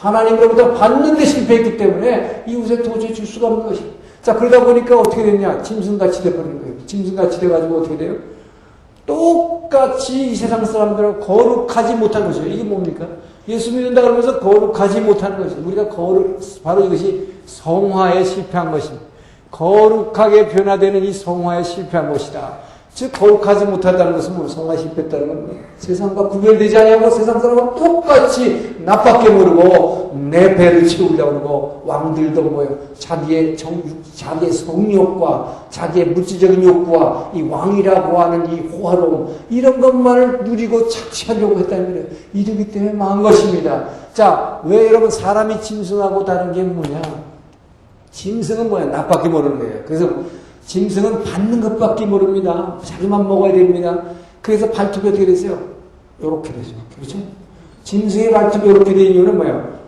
하나님으로부터 받는데 실패했기 때문에 이웃에 도저히 줄 수가 없는 것입니다. 자, 그러다 보니까 어떻게 됐냐? 짐승같이 돼버리는 거예요. 짐승같이 돼가지고 어떻게 돼요? 똑같이 이 세상 사람들하고 거룩하지 못한 것이에요. 이게 뭡니까? 예수 믿는다 그러면서 거룩하지 못하는 것이에요. 우리가 바로 이것이 성화에 실패한 것입니다. 거룩하게 변화되는 이 성화에 실패한 것이다. 즉 거룩하지 못한다는 것은 뭐 성화에 실패했다는 건 뭐예요? 세상과 구별되지 않냐고 세상 사람과 똑같이 나밖에 모르고 내 배를 채우려고 그러고 왕들도 뭐예요? 자기의 성욕과 자기의 물질적인 욕구와 이 왕이라고 하는 이 호화로움 이런 것만을 누리고 착취하려고 했다는 거예요. 이러기 때문에 망한 것입니다. 자, 왜 여러분 사람이 짐승하고 다른 게 뭐냐? 짐승은 뭐야? 나밖에 모르는 거예요. 그래서 짐승은 받는 것밖에 모릅니다. 자기만 먹어야 됩니다. 그래서 발톱이 어떻게 됐어요? 요렇게 되죠. 그렇죠? 짐승의 발톱이 요렇게 된 이유는 뭐예요?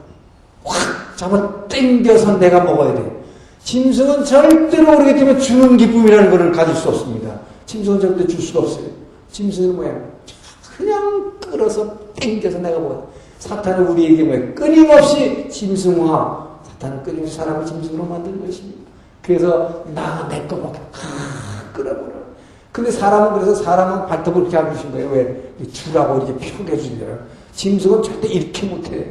확 잡아 당겨서 내가 먹어야 돼. 짐승은 절대로 모르기 때문에 주는 기쁨이라는 것을 가질 수 없습니다. 짐승은 절대 줄 수가 없어요. 짐승은 뭐예요? 그냥 끌어서 당겨서 내가 먹어야 돼. 사탄은 우리에게 뭐예요? 끊임없이 짐승화. 사탄은 끊임없이 사람을 짐승으로 만드는 것입니다. 그래서 내 거 먹게 끌어버려. 근데 사람은 발톱을 이렇게 안 주신 거예요. 왜? 주라고 이렇게 펴게 주잖아요. 짐승은 절대 이렇게 못해.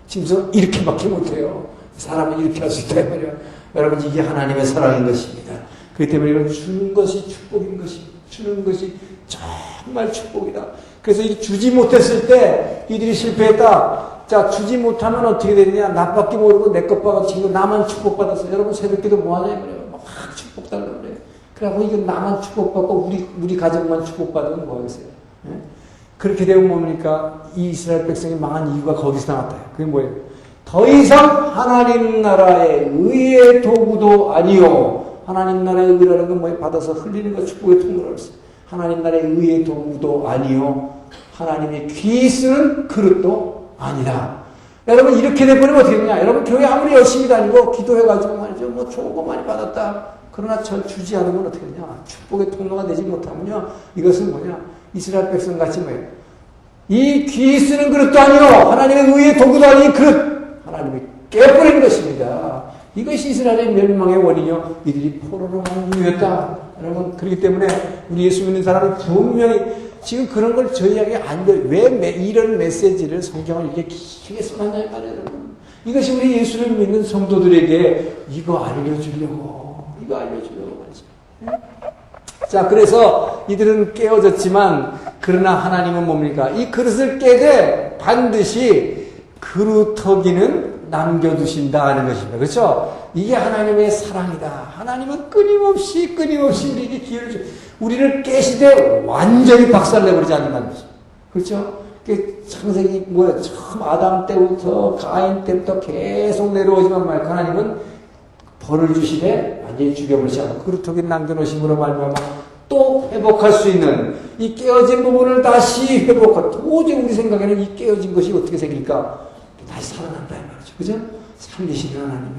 짐승은 이렇게밖에 못해요. 사람은 이렇게 할 수 있다 이 말이야. 여러분 이게 하나님의 사랑인 것입니다. 그렇기 때문에 이건 주는 것이 축복인 것입니다. 주는 것이 정말 축복이다. 그래서 이 주지 못했을 때 이들이 실패했다. 자, 주지 못하면 어떻게 되느냐? 나밖에 모르고 내 것 받아치고 나만 축복받았어. 여러분 새벽기도 뭐하냐? 그래요. 막 축복 달라고 그래요. 그래갖고 이거 나만 축복받고 우리 가족만 축복받으면 뭐하겠어요? 예? 그렇게 되면 뭡니까? 이 이스라엘 백성이 망한 이유가 거기서 나왔다. 그게 뭐예요? 더 이상 하나님 나라의 의의 도구도 아니요. 하나님 나라의 의라는 건 뭐예요? 받아서 흘리는 것 축복의 통로라고 했어요. 하나님 나라의 의의 도구도 아니요. 하나님의 귀 쓰는 그릇도 아니다. 여러분 이렇게 돼버리면 어떻게 되냐? 여러분 교회 아무리 열심히 다니고 기도해가지고 말이죠. 뭐 좋은 거 많이 받았다. 그러나 절 주지 않으면 어떻게 되냐? 축복의 통로가 되지 못하면요. 이것은 뭐냐? 이스라엘 백성 같이 뭐예요? 이 귀 쓰는 그릇도 아니요. 하나님의 의의 도구도 아닌 그릇. 하나님이 깨버리는 것입니다. 이것이 이스라엘의 멸망의 원인이요. 이들이 포로로 망유였다. 여러분 그렇기 때문에 우리 예수 믿는 사람은 분명히 지금 그런 걸 저희에게 왜 이런 메시지를 성경을 이렇게 길게 써놨냐 말이에요. 이것이 우리 예수를 믿는 성도들에게 이거 알려주려고 말이죠. 자, 그래서 이들은 깨어졌지만 그러나 하나님은 뭡니까? 이 그릇을 깨되 반드시 그루터기는 남겨두신다 하는 것입니다. 그렇죠? 이게 하나님의 사랑이다. 하나님은 끊임없이 우리에게 기회를 줘. 우리를 깨시되 완전히 박살내버리지 않는다는 것입니다. 그렇죠? 창세기 처음 아담 때부터 가인 때부터 계속 내려오지만 말이야. 하나님은 벌을 주시되 완전히 죽여버리지 않고 그루터기 남겨놓으심으로 말미암아 또 회복할 수 있는 이 깨어진 부분을 다시 회복할. 도저히 우리 생각에는 이 깨어진 것이 어떻게 생길까? 다시 살아난다 이 말이죠. 그죠? 살리시는 하나님이.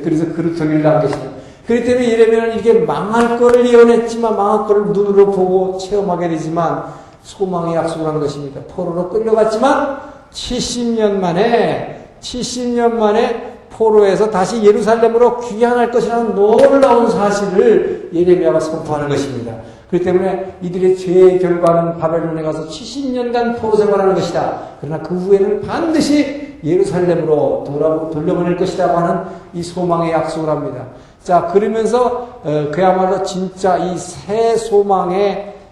그래서 그루터기를 남기시다. 그렇기 때문에 예레미야는 이렇게 망할 거를 예언했지만 망할 거를 눈으로 보고 체험하게 되지만 소망의 약속을 한 것입니다. 포로로 끌려갔지만 70년 만에 포로에서 다시 예루살렘으로 귀환할 것이라는 놀라운 사실을 예레미야가 선포하는 것입니다. 그렇기 때문에 이들의 죄의 결과는 바벨론에 가서 70년간 포로 생활하는 것이다. 그러나 그 후에는 반드시 예루살렘으로 돌려보낼 것이라고 하는 이 소망의 약속을 합니다. 자, 그러면서 그야말로 진짜 이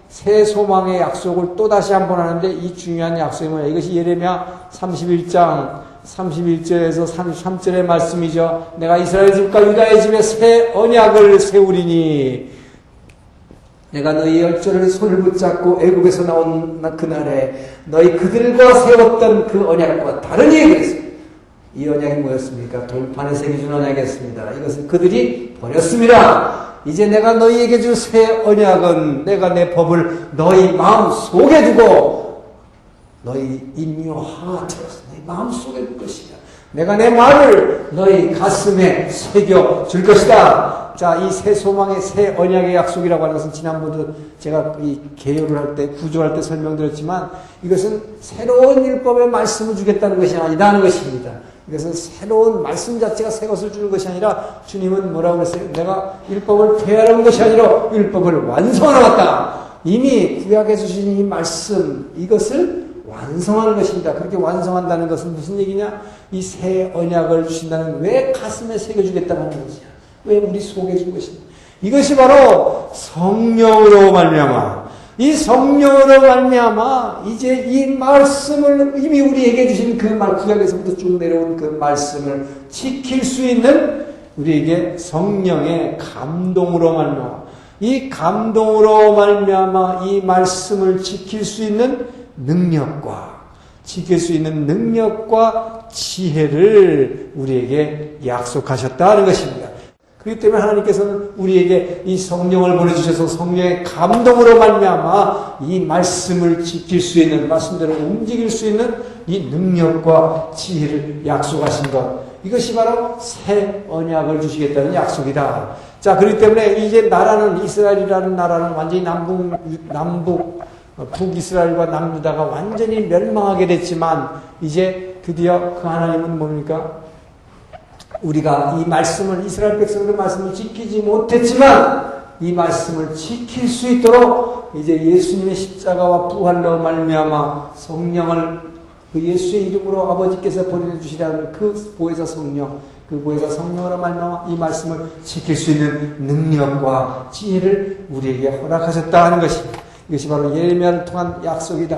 새 소망의 약속을 또 다시 한번 하는데 이 중요한 약속이 뭐냐? 이것이 예레미야 31장 31절에서 33절의 말씀이죠. 내가 이스라엘 집과 유다의 집에 새 언약을 세우리니 내가 너희 열조를 손을 붙잡고 애국에서 나온 그날에 너희 그들과 세웠던 그 언약과 다르니 그랬습니다. 이 언약이 뭐였습니까? 돌판에 새겨준 언약이었습니다. 이것은 그들이 버렸습니다. 이제 내가 너희에게 줄 새 언약은 내가 내 법을 너희 마음 속에 두고 너희 in your heart, 너희 마음 속에 둘 것이다. 내가 내 말을 너희 가슴에 새겨 줄 것이다. 자, 이 새 소망의 새 언약의 약속이라고 하는 것은 지난번도 제가 이 개요를 할 때, 구조할 때 설명드렸지만 이것은 새로운 율법의 말씀을 주겠다는 것이 아니라는 것입니다. 그래서 새로운 말씀 자체가 새 것을 주는 것이 아니라 주님은 뭐라고 그랬어요? 내가 율법을 폐하는 것이 아니라 율법을 완성하러 왔다. 이미 구약에 주신 이 말씀, 이것을 완성하는 것입니다. 그렇게 완성한다는 것은 무슨 얘기냐? 이 새 언약을 주신다는, 왜 가슴에 새겨주겠다는 것이냐? 왜 우리 속에 준 것이냐? 이것이 바로 성령으로 말미암아, 이 성령으로 말미암아 이제 이 말씀을 이미 우리에게 주신 그 말, 구약에서부터 쭉 내려온 그 말씀을 지킬 수 있는 우리에게 성령의 감동으로 말미암아, 이 감동으로 말미암아 이 말씀을 지킬 수 있는 능력과, 지킬 수 있는 능력과 지혜를 우리에게 약속하셨다는 것입니다. 그렇기 때문에 하나님께서는 우리에게 이 성령을 보내주셔서 성령의 감동으로 말미암아 이 말씀을 지킬 수 있는, 말씀대로 움직일 수 있는 이 능력과 지혜를 약속하신 것, 이것이 바로 새 언약을 주시겠다는 약속이다. 자, 그렇기 때문에 이제 나라는, 이스라엘이라는 나라는 완전히 북이스라엘과 남유다가 완전히 멸망하게 됐지만, 이제 드디어 그 하나님은 뭡니까? 우리가 이 말씀을, 이스라엘 백성들의 말씀을 지키지 못했지만 이 말씀을 지킬 수 있도록 이제 예수님의 십자가와 부활로 말미암아 성령을, 그 예수의 이름으로 아버지께서 보내주시라는 그 보혜사 성령, 그 보혜사 성령으로 말미암아 이 말씀을 지킬 수 있는 능력과 지혜를 우리에게 허락하셨다 하는 것입니다. 이것이 바로 예레미야를 통한 약속이다.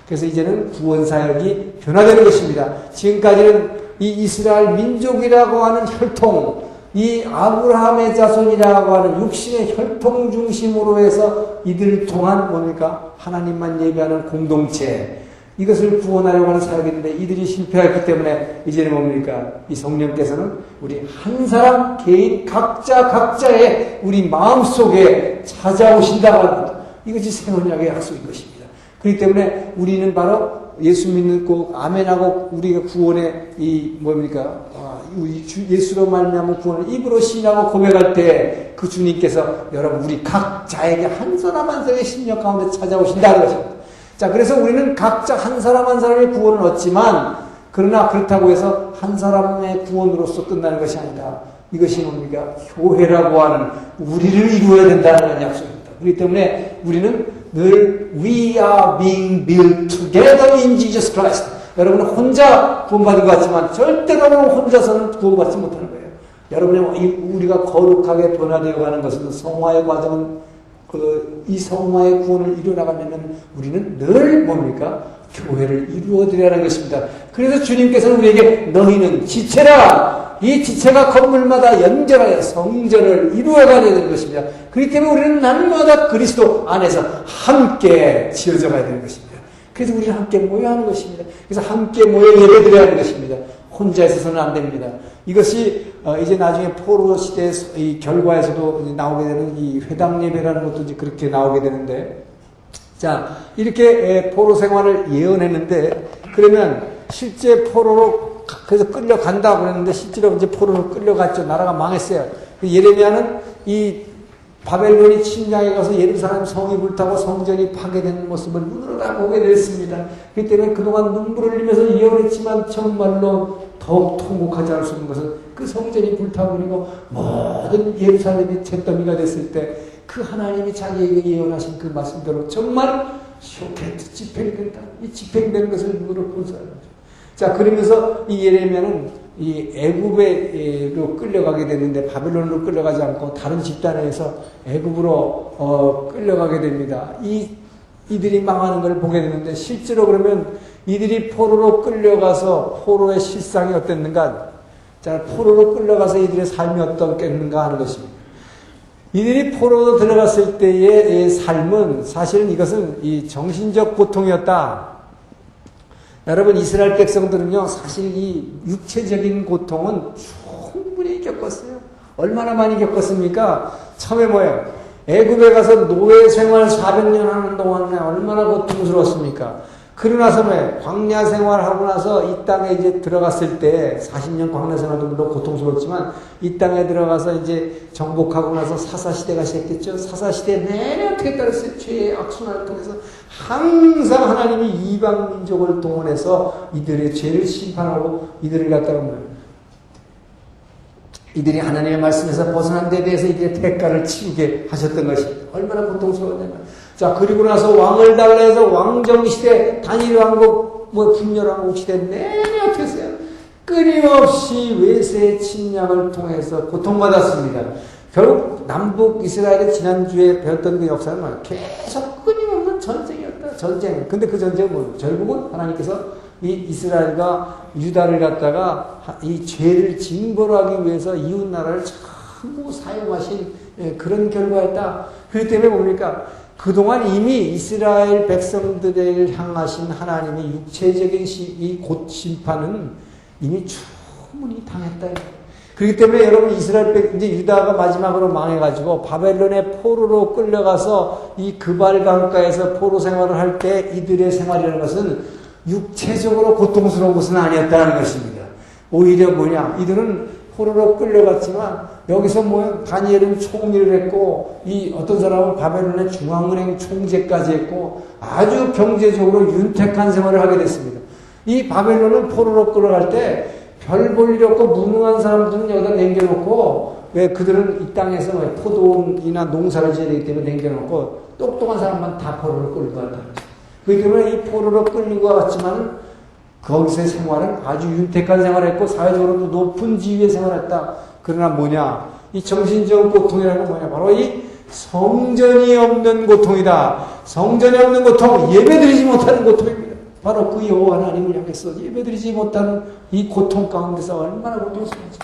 그래서 이제는 구원 사역이 변화되는 것입니다. 지금까지는 이 이스라엘 민족이라고 하는 혈통, 이 아브라함의 자손이라고 하는 육신의 혈통 중심으로 해서 이들을 통한 뭡니까? 하나님만 예배하는 공동체, 이것을 구원하려고 하는 사역인데 이들이 실패했기 때문에 이제는 뭡니까? 이 성령께서는 우리 한 사람 개인 각자의 우리 마음속에 찾아오신다고 합니다. 이것이 새 언약의 약속인 것입니다. 그렇기 때문에 우리는 바로 예수 믿고 아멘하고 우리가 구원의 이 뭡니까? 우리 주 예수로 말미암아 구원을 입으로 시인하고 고백할 때 그 주님께서 여러분 우리 각자에게 한 사람 한 사람의 심령 가운데 찾아오신다는 것입니다. 자, 그래서 우리는 각자 한 사람 한 사람의 구원을 얻지만, 그러나 그렇다고 해서 한 사람의 구원으로서 끝나는 것이 아니다. 이것이 뭡니까? 교회라고 하는 우리를 이루어야 된다는 약속입니다. 그렇기 때문에 우리는 늘 We are being built together in Jesus Christ. 여러분은 혼자 구원받은 것 같지만 절대로 혼자서는 구원받지 못하는 거예요. 여러분의 우리가 거룩하게 변화되어 가는 것은 성화의 과정은 이 성화의 구원을 이루어나가려면 우리는 늘 뭡니까? 교회를 이루어드리라는 것입니다. 그래서 주님께서는 우리에게 너희는 지체라! 이 지체가 건물마다 연결하여 성전을 이루어가야 되는 것입니다. 그렇기 때문에 우리는 날마다 그리스도 안에서 함께 지어져 가야 되는 것입니다. 그래서 우리는 함께 모여야 하는 것입니다. 그래서 함께 모여 예배드려야 하는 것입니다. 혼자 있어서는 안 됩니다. 이것이 이제 나중에 포로 시대의 이 결과에서도 나오게 되는 이 회당 예배라는 것도 이제 그렇게 나오게 되는데, 자, 이렇게 포로 생활을 예언했는데, 그러면 실제 포로로 그래서 끌려간다고 그랬는데 실제로 이제 포로로 끌려갔죠. 나라가 망했어요. 예레미야는 이 바벨론이 침략해 가서 예루살렘 성이 불타고 성전이 파괴되는 모습을 눈으로 다 보게 됐습니다. 그렇기 때문에 그동안 눈물을 흘리면서 예언했지만 정말로 더욱 통곡하지 않을 수 있는 것은 그 성전이 불타버리고 모든 예루살렘이 잿더미가 됐을 때 그 하나님이 자기에게 예언하신 그 말씀대로 정말 쇼케트 집행된다. 이 집행된 것을 눈으로 본 사람이죠. 자, 그러면서 이 예레미야는 이 애굽으로 끌려가게 되는데 바벨론으로 끌려가지 않고 다른 집단에서 애굽으로 끌려가게 됩니다. 이들이 망하는 걸 보게 되는데 실제로 그러면 이들이 포로로 끌려가서 포로의 실상이 어땠는가? 자, 포로로 끌려가서 이들의 삶이 어떻겠는가 하는 것입니다. 이들이 포로로 들어갔을 때의 삶은 사실은 이것은 이 정신적 고통이었다. 여러분, 이스라엘 백성들은요, 사실 이 육체적인 고통은 충분히 겪었어요. 얼마나 많이 겪었습니까? 처음에 뭐예요? 애굽에 가서 노예 생활 400년 하는 동안에 얼마나 고통스러웠습니까? 그러고 나서 왜 광야 생활하고 나서 이 땅에 이제 들어갔을 때 40년 광야 생활도 물론 고통스럽지만 이 땅에 들어가서 이제 정복하고 나서 사사시대가 시작됐죠. 사사시대 내내 어떻게 했다랬어요? 죄의 악순환을 통해서 항상 하나님이 이방 민족을 동원해서 이들의 죄를 심판하고 이들을 갖다가 이들이 하나님의 말씀에서 벗어난 데 대해서 이들의 대가를 치르게 하셨던 것이 얼마나 고통스러웠냐면. 자, 그리고 나서 왕을 달라 해서 왕정시대, 단일 왕국, 분열 왕국 시대 내내 어떻게 했어요? 끊임없이 외세 침략을 통해서 고통받았습니다. 결국 남북 이스라엘의 지난주에 배웠던 그 역사는 계속 끊임없는 전쟁이었다. 전쟁. 근데 그 전쟁은 뭐 결국은 하나님께서 이 이스라엘과 유다를 갖다가 이 죄를 징벌하기 위해서 이웃 나라를 전부 사용하신 그런 결과였다. 그렇기 때문에 뭡니까? 그동안 이미 이스라엘 백성들을 향하신 하나님의 육체적인 이 곧 심판은 이미 충분히 당했다. 그렇기 때문에 여러분 이스라엘 이제 유다가 마지막으로 망해가지고 바벨론의 포로로 끌려가서 이 그발 강가에서 포로 생활을 할 때 이들의 생활이라는 것은 육체적으로 고통스러운 것은 아니었다는 것입니다. 오히려 뭐냐? 이들은 포로로 끌려갔지만 여기서 다니엘은 총리를 했고 이 어떤 사람은 바벨론의 중앙은행 총재까지 했고 아주 경제적으로 윤택한 생활을 하게 됐습니다. 이 바벨론은 포로로 끌어갈 때 별 볼 일 없고 무능한 사람들은 여기다 남겨놓고 왜 그들은 이 땅에서 포도원이나 농사를 지어야 되기 때문에 남겨놓고 똑똑한 사람만 다 포로로 끌고 간다. 그렇기 때문에 이 포로로 끌리고 왔지만 거기서의 생활은 아주 윤택한 생활을 했고 사회적으로도 높은 지위의 생활을 했다. 그러나 뭐냐? 이 정신적 고통이라는 건 뭐냐? 바로 이 성전이 없는 고통이다. 성전이 없는 고통, 예배드리지 못하는 고통입니다. 바로 그 여호와 하나님을 향해서 예배드리지 못하는 이 고통 가운데서 얼마나 고통스러운지.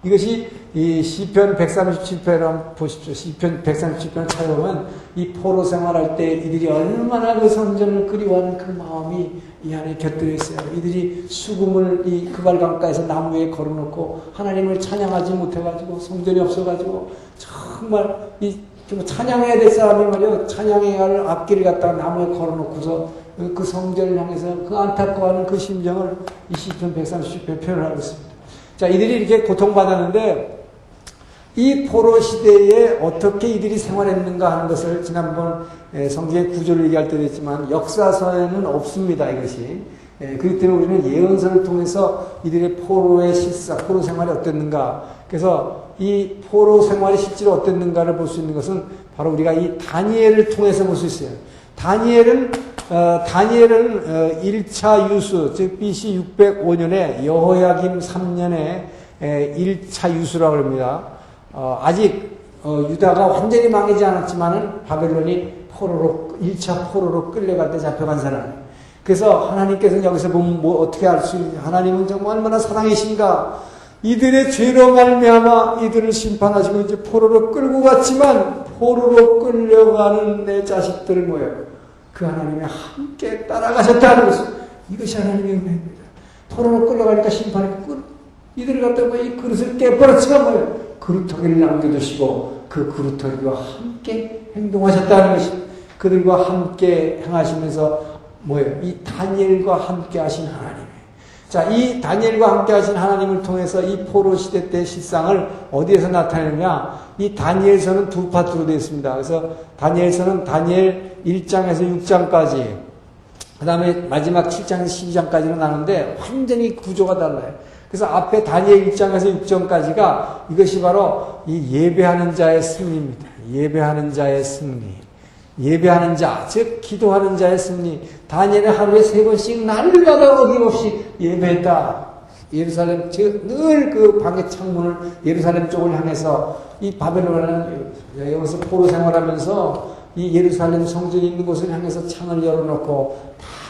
이것이 이 시편 137편을 보십시오. 시편 137편을 찾아보면 이 포로 생활할 때 이들이 얼마나 그 성전을 그리워하는 그 마음이 이 안에 곁들여 있어요. 이들이 수금을 이 그발 강가에서 나무 위에 걸어놓고 하나님을 찬양하지 못해가지고 성전이 없어가지고 정말 이 찬양해야 될 사람이 말이요 찬양해야 할 악기를 갖다가 나무에 걸어놓고서 그 성전을 향해서 그 안타까워하는 그 심정을 이 시편 137편 표현하고 있습니다. 자, 이들이 이렇게 고통받았는데 이 포로 시대에 어떻게 이들이 생활했는가 하는 것을 지난번 성경의 구조를 얘기할 때도 했지만 역사서에는 없습니다. 이것이. 그렇기 때문에 우리는 예언서를 통해서 이들의 포로의 실사, 포로 생활이 어땠는가. 그래서 이 포로 생활이 실제로 어땠는가를 볼 수 있는 것은 바로 우리가 이 다니엘을 통해서 볼 수 있어요. 다니엘은 1차 유수, 즉 BC 605년에 여호야김 3년에 1차 유수라고 합니다. 아직 유다가 완전히 망하지 않았지만은 바벨론이 1차 포로로 끌려갈 때 잡혀간 사람. 그래서 하나님께서는 여기서 보면 어떻게 알 수 있냐? 하나님은 정말 얼마나 사랑이신가? 이들의 죄로 말미암아 이들을 심판하시고 이제 포로로 끌고 갔지만 포로로 끌려가는 내 자식들을 뭐예요? 그 하나님이 함께 따라가셨다는 것을 이것이 하나님의 은혜입니다. 포로로 끌려가니까 심판이 이들을 갖다가 이 그릇을 깨버렸지만 뭐예요? 그루터기를 남겨두시고 그 그루터기와 함께 행동하셨다는 것입니다. 그들과 함께 행하시면서 뭐예요? 이 다니엘과 함께 하신 하나님. 자, 이 다니엘과 함께 하신 하나님을 통해서 이 포로 시대 때 실상을 어디에서 나타내느냐? 이 다니엘서는 두 파트로 되어 있습니다. 그래서 다니엘서는 다니엘 1장에서 6장까지, 그 다음에 마지막 7장에서 12장까지로 나누는데 완전히 구조가 달라요. 그래서 앞에 다니엘 1장에서 6장까지가 이것이 바로 이 예배하는 자의 승리입니다. 예배하는 자의 승리. 예배하는 자, 즉 기도하는 자의 승리. 다니엘은 하루에 3번씩 날마다 어김없이 예배했다. 예루살렘, 늘 그 방의 창문을 예루살렘 쪽을 향해서 이 바벨론은 여기서 포로 생활하면서 이 예루살렘 성전이 있는 곳을 향해서 창을 열어놓고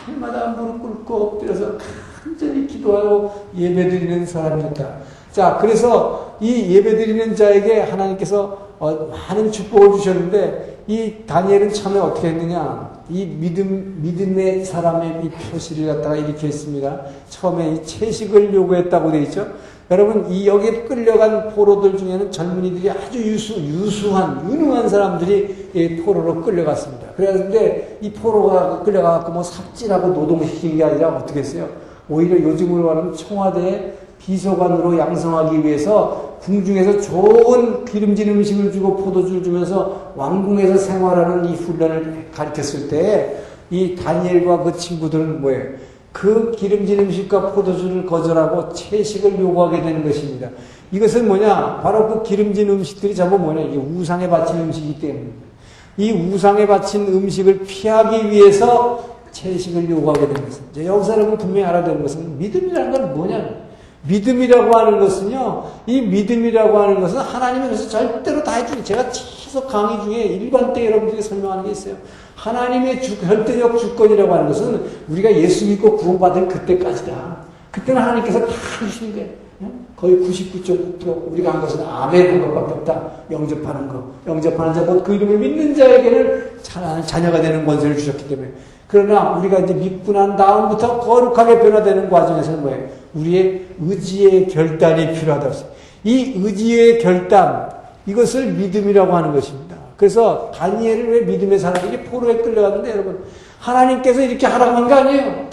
달마다 무릎 꿇고 엎드려서 간절히 기도하고 예배드리는 사람이었다. 자, 그래서 이 예배드리는 자에게 하나님께서 많은 축복을 주셨는데 이 다니엘은 처음에 어떻게 했느냐? 이 믿음의 사람의 이 표시를 갖다가 이렇게 했습니다. 처음에 이 채식을 요구했다고 되어 있죠. 여러분, 이 여기에 끌려간 포로들 중에는 젊은이들이 아주 유능한 사람들이 이 포로로 끌려갔습니다. 그런데 이 포로가 끌려가고 뭐 삽질하고 노동시키는 게 아니라 어떻게 했어요? 오히려 요즘으로 말하면 청와대 비서관으로 양성하기 위해서 궁중에서 좋은 기름진 음식을 주고 포도주를 주면서 왕궁에서 생활하는 이 훈련을 가르쳤을 때 이 다니엘과 그 친구들은 뭐예요? 그 기름진 음식과 포도주를 거절하고 채식을 요구하게 되는 것입니다. 이것은 뭐냐? 바로 그 기름진 음식들이 전부 뭐냐? 이게 우상에 바친 음식이기 때문입니다. 이 우상에 바친 음식을 피하기 위해서 채식을 요구하게 되는 것입니다. 여기서 여러분 분명히 알아야 되는 것은 믿음이라는 건 뭐냐? 믿음이라고 하는 것은요, 이 믿음이라고 하는 것은 하나님의 것을 절대로 다 해주는, 제가 계속 강의 중에 일반 때 여러분들이 설명하는 게 있어요. 하나님의 절대적 주권이라고 하는 것은 우리가 예수 믿고 구원받을 그때까지다. 그때는 하나님께서 다 해주시는 거예요. 거의 99.9% 우리가 한 것은 아멘 한 것밖에 없다. 영접하는 거. 영접하는 자, 곧 그 이름을 믿는 자에게는 자녀가 되는 권세를 주셨기 때문에. 그러나 우리가 이제 믿고 난 다음부터 거룩하게 변화되는 과정에서는 뭐예요? 우리의 의지의 결단이 필요하다고 했어요. 이 의지의 결단, 이것을 믿음이라고 하는 것입니다. 그래서 다니엘을 왜 믿음의 사람에게 포로에 끌려갔는데 여러분, 하나님께서 이렇게 하라고 한 거 아니에요.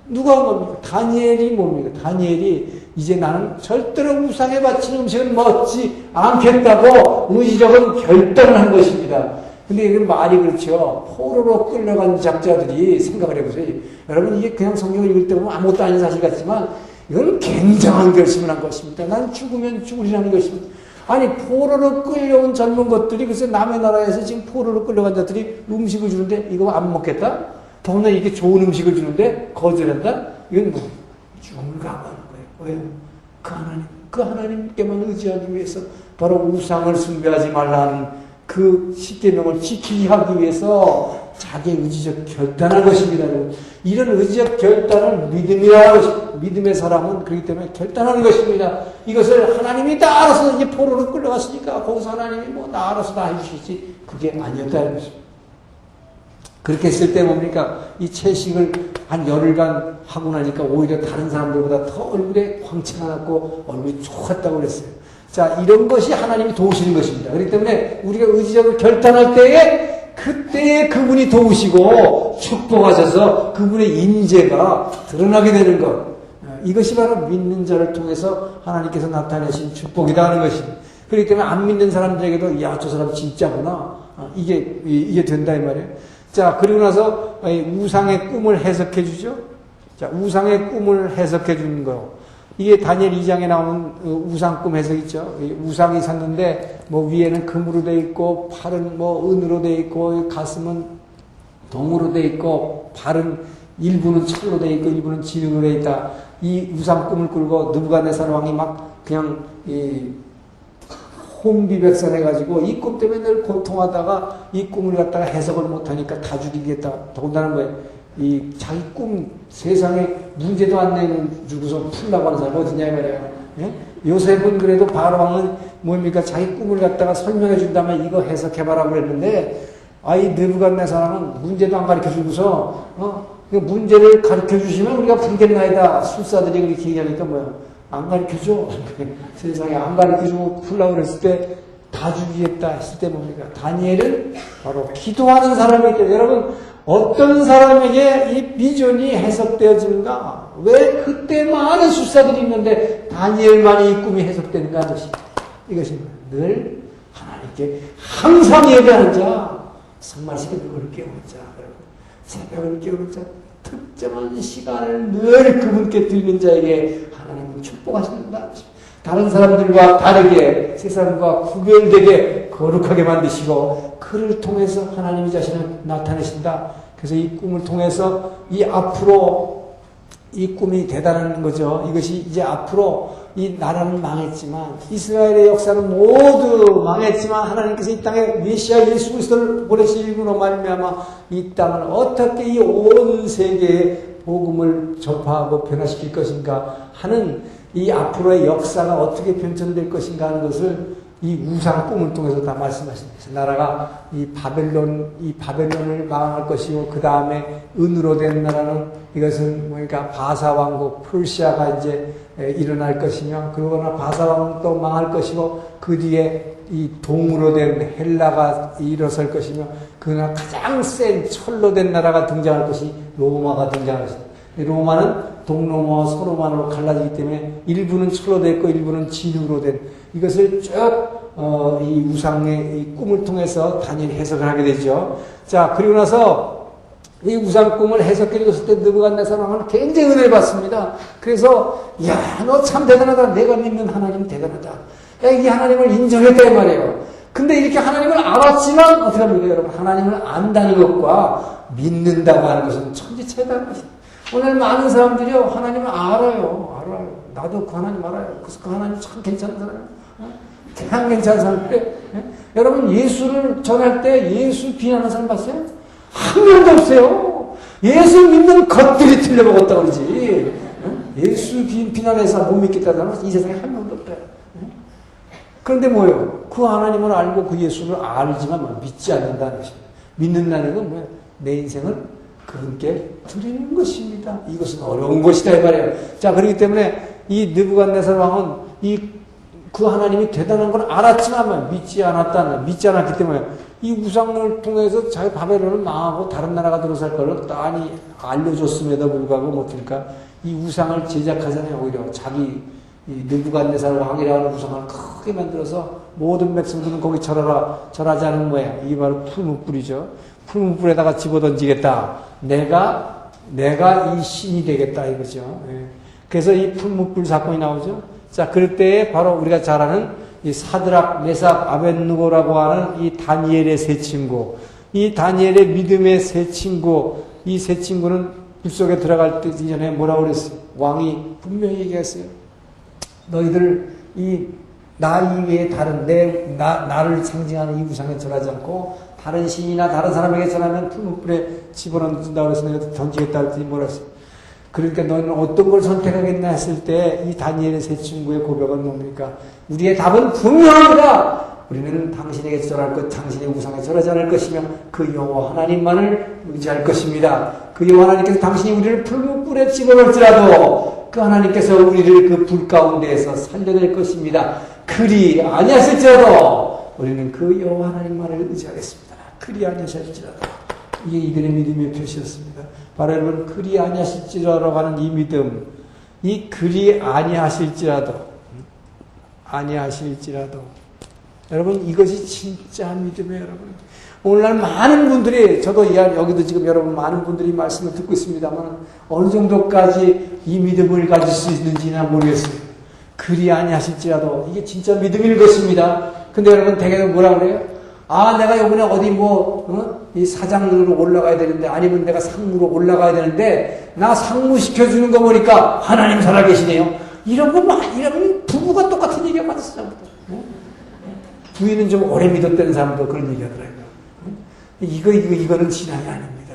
누가 한 겁니까? 다니엘이 뭡니까? 다니엘이 이제 나는 절대로 우상에 바친 음식은 먹지 않겠다고 의지적인 결단을 한 것입니다. 근데 이건 말이 그렇죠. 포로로 끌려간 작자들이 생각을 해보세요. 여러분, 이게 그냥 성경을 읽을 때 보면 아무것도 아닌 사실 같지만 이건 굉장한 결심을 한 것입니다. 난 죽으면 죽으리라는 것입니다. 아니, 포로로 끌려온 젊은 것들이 글쎄 남의 나라에서 지금 포로로 끌려간 자들이 음식을 주는데 이거 안 먹겠다? 더구나 이게 좋은 음식을 주는데 거절한다? 이건 뭐 죽음을 각오하는 거예요. 왜요? 그 하나님께만 의지하기 위해서 바로 우상을 숭배하지 말라는 그 십계명을 지키기 하기 위해서 자기의 의지적 결단한 것입니다. 이런 의지적 결단을 믿음이라는 것입니다. 믿음의 사람은 그렇기 때문에 결단하는 것입니다. 이것을 하나님이 다 알아서 이제 포로로 끌려갔으니까 거기서 하나님이 뭐 다 알아서 다 해주시지, 그게 아니었다는 것입니다. 그렇게 했을 때 뭡니까? 이 채식을 한 열흘간 하고 나니까 오히려 다른 사람들보다 더 얼굴에 광채가 났고 얼굴이 좋았다고 그랬어요. 자, 이런 것이 하나님이 도우시는 것입니다. 그렇기 때문에 우리가 의지적으로 결단할 때에 그때에 그분이 도우시고 축복하셔서 그분의 인재가 드러나게 되는 것. 이것이 바로 믿는 자를 통해서 하나님께서 나타내신 축복이다 하는 것입니다. 그렇기 때문에 안 믿는 사람들에게도 야, 저 사람 진짜구나. 이게 된다 이 말이에요. 자, 그리고 나서 우상의 꿈을 해석해 주죠. 자, 우상의 꿈을 해석해 주는 거. 이게 다니엘 2장에 나오는 우상 꿈 해석 있죠. 우상이 섰는데 뭐 위에는 금으로 돼 있고 팔은 뭐 은으로 돼 있고 가슴은 동으로 돼 있고 발은 일부는 철로 돼 있고 일부는 진으로 돼 있다. 이 우상 꿈을 끌고 느부갓네살 왕이 막 그냥 혼비백산해가지고 이 꿈 때문에 늘 고통하다가 이 꿈을 갖다가 해석을 못하니까 다 죽이겠다. 더군다나 뭐예요? 이 자기 꿈 세상에 문제도 안 내주고서 풀라고 하는 사람이 어디냐 이 말이에요. 예? 요셉은 그래도 바로왕은 뭡니까? 자기 꿈을 갖다가 설명해 준다면 이거 해석해봐라 그랬는데 아이 느부갓네살은 문제도 안 가르쳐 주고서 문제를 가르쳐 주시면 우리가 풀겠나이다. 술사들이 그렇게 얘기하니까 뭐야? 안 가르쳐 줘. 세상에 안 가르쳐 주고 풀라고 그랬을 때 다 죽이겠다 했을 때 뭡니까? 다니엘은 바로 기도하는 사람이기 때문에 여러분 어떤 사람에게 이 비전이 해석되어지는가? 왜 그때 많은 술사들이 있는데 다니엘만이 이 꿈이 해석되는가? 이것이 늘 하나님께 항상 예배하는 자, 정말 새벽을 깨우는 자, 새벽을 깨우는 자, 특정한 시간을 늘 그분께 드리는 자에게 하나님은 축복하신다. 다른 사람들과 다르게 세상과 구별되게 거룩하게 만드시고 그를 통해서 하나님이 자신을 나타내신다. 그래서 이 꿈을 통해서 이 앞으로 이 꿈이 대단한 거죠. 이것이 이제 앞으로 이 나라는 망했지만 이스라엘의 역사는 모두 망했지만 하나님께서 이 땅에 메시아 예수 그리스도를 보내시므로 말미암아 이 땅을 어떻게 이 온 세계에 복음을 전파하고 변화시킬 것인가 하는 이 앞으로의 역사가 어떻게 변천될 것인가 하는 것을 이 우상 꿈을 통해서 다 말씀하십니다. 나라가 이 바벨론을 망할 것이고 그 다음에 은으로 된 나라는 이것은 뭐니까 바사 왕국, 퍼시아가 이제 일어날 것이며, 그러나 바사왕도 망할 것이고, 그 뒤에 이 동으로 된 헬라가 일어설 것이며, 그러나 가장 센 철로 된 나라가 등장할 것이 로마가 등장할 것입니다. 로마는 동로마와 서로마로 갈라지기 때문에 일부는 철로 됐고 일부는 진으로 된, 이것을 쭉 이 우상의 이 꿈을 통해서 다니엘 해석을 하게 되죠. 자, 그리고 나서 이 우상 꿈을 해석해 줬을 때 느부갓네살 왕은 굉장히 은혜를 받습니다. 그래서 야, 너 참 대단하다. 내가 믿는 하나님 대단하다. 야, 이 하나님을 인정했다 이 말이에요. 근데 이렇게 하나님을 알았지만 어떻게 합니까, 여러분? 하나님을 안다는 것과 믿는다고 하는 것은 천지차이다는 것입니다. 오늘 많은 사람들이요, 하나님을 알아요. 나도 그 하나님 알아요. 그래서 그 하나님 참 괜찮은 사람이에요. 참 괜찮은 사람인데, 여러분, 예수를 전할 때 예수 비난하는 사람 봤어요? 한 명도 없어요. 예수 믿는 것들이 틀려먹었다고 그러지. 예수 비난해서 못 믿겠다는 사람은 이 세상에 한 명도 없다. 그런데 뭐예요? 그 하나님을 알고 그 예수를 알지만 믿지 않는다는 것입니다. 믿는다는 건 뭐예요? 내 인생을 그분께 드리는 것입니다. 이것은 어려운 것이다 이 말이에요. 자, 그렇기 때문에 이 느부갓네살 왕은 그 하나님이 대단한 걸 알았지만 믿지 않았기 때문에 이 우상을 통해서 자기 바벨론을 망하고 다른 나라가 들어설 걸 많이 알려줬음에도 불구하고 못하니까 이 우상을 제작하잖아요. 오히려 자기 이 느부갓네살 왕이라는 우상을 크게 만들어서 모든 백성들은 거기 절하지 않은 모양. 이게 바로 풀무불이죠. 풀무불에다가 집어던지겠다. 내가 이 신이 되겠다 이거죠. 그래서 이 풀무불 사건이 나오죠. 자, 그럴 때에 바로 우리가 잘 아는 이 사드락, 메삭, 아벳느고라고 하는 이 다니엘의 세 친구, 이 다니엘의 믿음의 세 친구, 이 세 친구는 불 속에 들어갈 때 이전에 뭐라고 그랬어요? 왕이 분명히 얘기했어요. 너희들 나 이외에 다른 나를 상징하는 이 우상에 절하지 않고 다른 신이나 다른 사람에게 절하면 풀무불에 집어넣는다고 해서 내가 던지겠다 할 때 뭐라 했어요? 그러니까 너희는 어떤 걸 선택하겠나 했을 때 이 다니엘의 세 친구의 고백은 뭡니까? 우리의 답은 분명합니다. 우리는 당신에게 절할 것, 당신의 우상에 절하지 않을 것이며 그 여호와 하나님만을 의지할 것입니다. 그 여호와 하나님께서 당신이 우리를 풀무불에 집어넣을지라도 그 하나님께서 우리를 그 불 가운데에서 살려낼 것입니다. 그리 아니하실지라도 우리는 그 여호와 하나님만을 의지하겠습니다. 그리 아니하실지라도. 이게 이들의 믿음의 표시였습니다. 바로 여러분, 그리 아니하실지라도 하는 이 믿음, 이 그리 아니하실지라도 여러분, 이것이 진짜 믿음이에요. 여러분, 오늘날 많은 분들이, 저도 여기도 지금 여러분 많은 분들이 말씀을 듣고 있습니다만 어느 정도까지 이 믿음을 가질 수 있는지는 모르겠어요. 그리 아니하실지라도 이게 진짜 믿음일 것입니다. 근데 여러분, 대개는 뭐라 그래요? 아, 내가 이번에 어디 이 사장으로 올라가야 되는데, 아니면 내가 상무로 올라가야 되는데, 나 상무 시켜주는 거 보니까 하나님 살아계시네요. 이런 부부가 똑같은 얘기가 많았어요. 부인은 좀 오래 믿었다는 사람도 그런 얘기 하더라고요. 이거는 신앙이 아닙니다.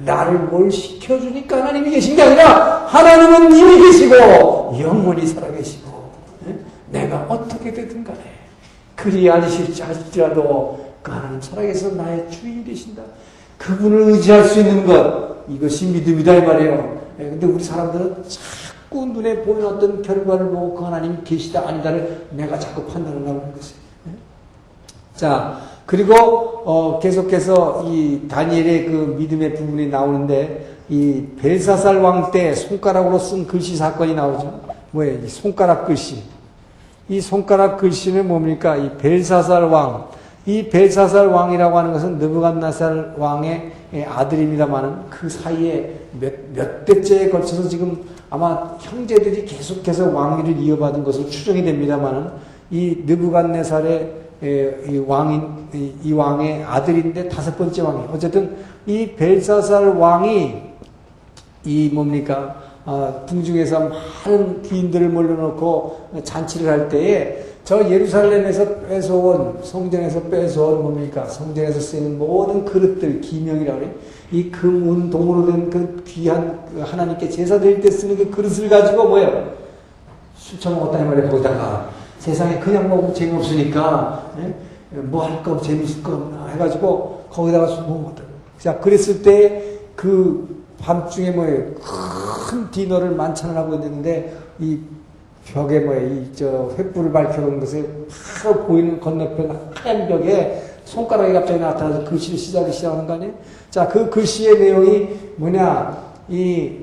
나를 뭘 시켜주니까 하나님이 계신 게 아니라, 하나님은 이미 계시고, 영원히 살아계시고, 내가 어떻게 되든 간에, 그리 아니실지라도 그 하나님 살아계셔서 나의 주인이 되신다. 그분을 의지할 수 있는 것, 이것이 믿음이다 이 말이에요. 근데 우리 사람들은 자꾸 눈에 보이는 어떤 결과를 보고 그 하나님이 계시다 아니다를 내가 자꾸 판단을 하는 것이에요. 자, 그리고 계속해서 이 다니엘의 그 믿음의 부분이 나오는데, 이 벨사살 왕 때 손가락으로 쓴 글씨 사건이 나오죠. 뭐예요? 이 손가락 글씨. 이 손가락 글씨는 뭡니까? 이 벨사살 왕. 이 벨사살 왕이라고 하는 것은 느부갓네살 왕의 아들입니다만은 그 사이에 몇 대째에 걸쳐서 지금 아마 형제들이 계속해서 왕위를 이어받은 것으로 추정이 됩니다만은 이 느부갓네살의 이 왕의 아들인데 5번째 왕이에요. 어쨌든 이 벨사살 왕이 궁중에서 많은 귀인들을 몰려놓고 잔치를 할 때에 저 예루살렘에서 뺏어온, 성전에서 뺏어온 성전에서 쓰이는 모든 그릇들, 기명이라고 해요. 이 금, 은, 동으로 된 그 귀한 하나님께 제사 드릴 때 쓰는 그 그릇을 가지고 뭐예요? 술 처먹었다는 말이에요. 거기다가 세상에 그냥 먹으면 재미없으니까 뭐 할 거 재미있을 거 없나 해가지고 거기다가 술 먹었다고. 자, 그랬을 때 그 밤중에 큰 디너를 만찬을 하고 있는데 이 벽에 횃불을 밝혀놓은 것에 바로 보이는 건너편 하얀 벽에 손가락이 갑자기 나타나서 글씨를 시작하는 거 아니에요? 자, 그 글씨의 내용이 뭐냐? 메네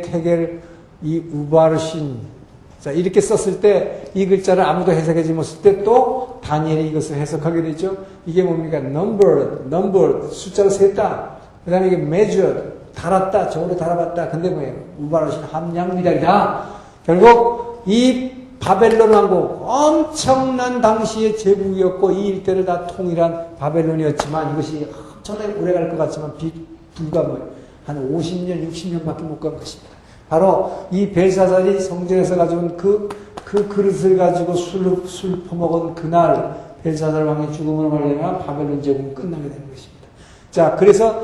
테겔 이 우바르신. 자, 이렇게 썼을 때 이 글자를 아무도 해석하지 못했을 때 또 다니엘이 이것을 해석하게 되죠. 이게 뭡니까? number, 숫자를 셌다. 그 다음에 이게 measure, 달았다. 저거로 달아봤다. 근데 뭐예요? 우바르신 함량 미달이다. 결국 이 바벨론 왕국, 엄청난 당시의 제국이었고 이 일대를 다 통일한 바벨론이었지만 이것이 엄청나게 오래 갈 것 같지만 불과 한 50년, 60년밖에 못 간 것입니다. 바로 이 벨사살이 성전에서 가져온 그 그릇을 가지고 술 퍼먹은 그날 벨사살 왕의 죽음을 말미암아 바벨론 제국은 끝나게 되는 것입니다. 자, 그래서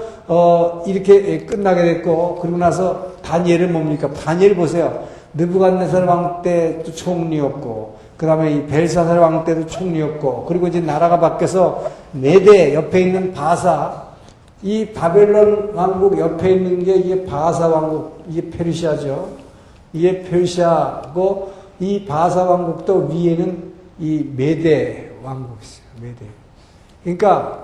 이렇게 끝나게 됐고 그리고 나서 다니엘은 뭡니까? 다니엘 보세요. 느부갓네살 왕 때도 총리였고 그 다음에 이 벨사살 왕 때도 총리였고 그리고 이제 나라가 바뀌어서 메대 옆에 있는 바사 이 바벨론 왕국 옆에 있는 게 이게 바사 왕국, 이게 페르시아죠. 이게 페르시아고 이 바사 왕국도 위에는 이 메대 왕국이 있어요. 메대. 그러니까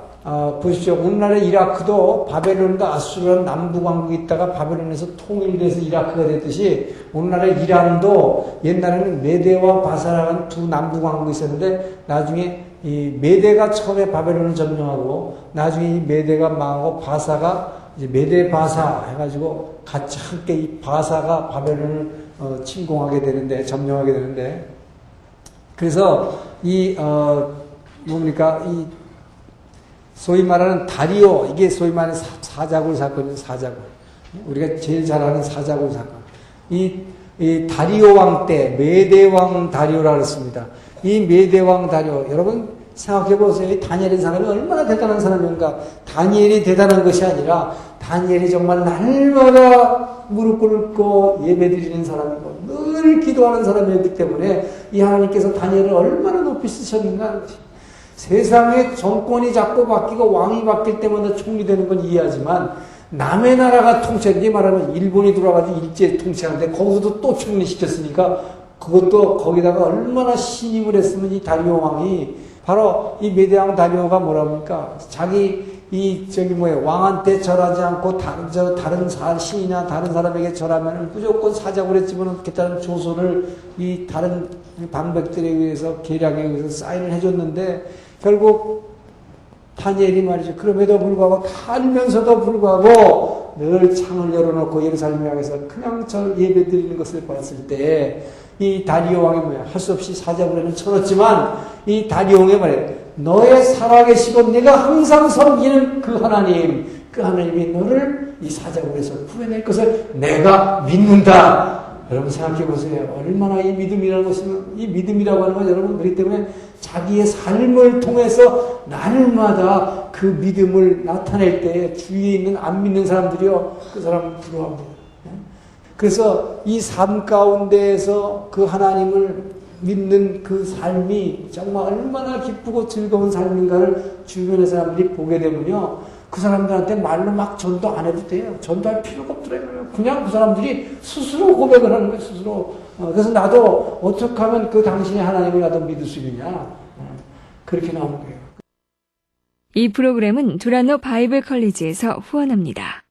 보십시오. 오늘날의 이라크도 바벨론과 아수르라는 남북 왕국이 있다가 바벨론에서 통일돼서 이라크가 됐듯이 오늘날의 이란도 옛날에는 메대와 바사라는 두 남북 왕국이 있었는데 나중에 이 메대가 처음에 바벨론을 점령하고 나중에 이 메대가 망하고 바사가 이제 메대 바사 해가지고 같이 함께 이 바사가 바벨론을 침공하게 되는데 점령하게 되는데 그래서 이 뭡니까 이 소위 말하는 다리오 이게 소위 말하는 사자굴 사건이에요. 사자굴 우리가 제일 잘 아는 사자굴 사건 이 다리오 왕 때 메대 왕 다리오라 그랬습니다. 이 메대 왕 다리오 여러분 생각해 보세요. 이 다니엘이라는 사람이 얼마나 대단한 사람인가. 다니엘이 대단한 것이 아니라 다니엘이 정말 날마다 무릎 꿇고 예배드리는 사람이고 늘 기도하는 사람이었기 때문에 이 하나님께서 다니엘을 얼마나 높이 쓰셨는가 하는 것입니다. 세상의 정권이 자꾸 바뀌고 왕이 바뀔 때마다 총리되는 건 이해하지만 남의 나라가 통치하는데 말하면 일본이 돌아가지고 일제 통치하는데 거기서도 또 총리시켰으니까 그것도 거기다가 얼마나 신임을 했으면 이 다리오 왕이 바로 이 메대왕 다리오가 뭐랍니까? 자기 왕한테 절하지 않고 다른 신이나 다른 사람에게 절하면 무조건 사자굴에 집어넣겠다는 조서를 이 다른 방백들에 의해서 계략에 의해서 사인을 해줬는데 결국 다니엘이 말이죠. 그럼에도 불구하고 알면서도 불구하고 늘 창을 열어놓고 예루살렘 향해서 그냥 절 예배드리는 것을 봤을 때 이 다리오 왕이 할 수 없이 사자굴에는 쳐넣었지만 이 다리오 왕이 말해 너의 살아계시고 내가 항상 섬기는 그 하나님이 너를 이 사자굴에서 구해낼 것을 내가 믿는다. 여러분 생각해 보세요. 얼마나 이 믿음이라는 것은 이 믿음이라고 하는 건 여러분 그렇기 때문에 자기의 삶을 통해서 날마다 그 믿음을 나타낼 때 주위에 있는 안 믿는 사람들이요 그 사람을 부러워합니다. 그래서 이 삶 가운데에서 그 하나님을 믿는 그 삶이 정말 얼마나 기쁘고 즐거운 삶인가를 주변의 사람들이 보게 되면요. 그 사람들한테 말로 막 전도 안 해도 돼요. 전도할 필요가 없더라고요. 그냥 그 사람들이 스스로 고백을 하는 거예요. 스스로. 그래서 나도 어떻게 하면 그 당신의 하나님을 나도 믿을 수 있느냐. 그렇게 나오는 거예요. 이 프로그램은 두란노 바이블 컬리지에서 후원합니다.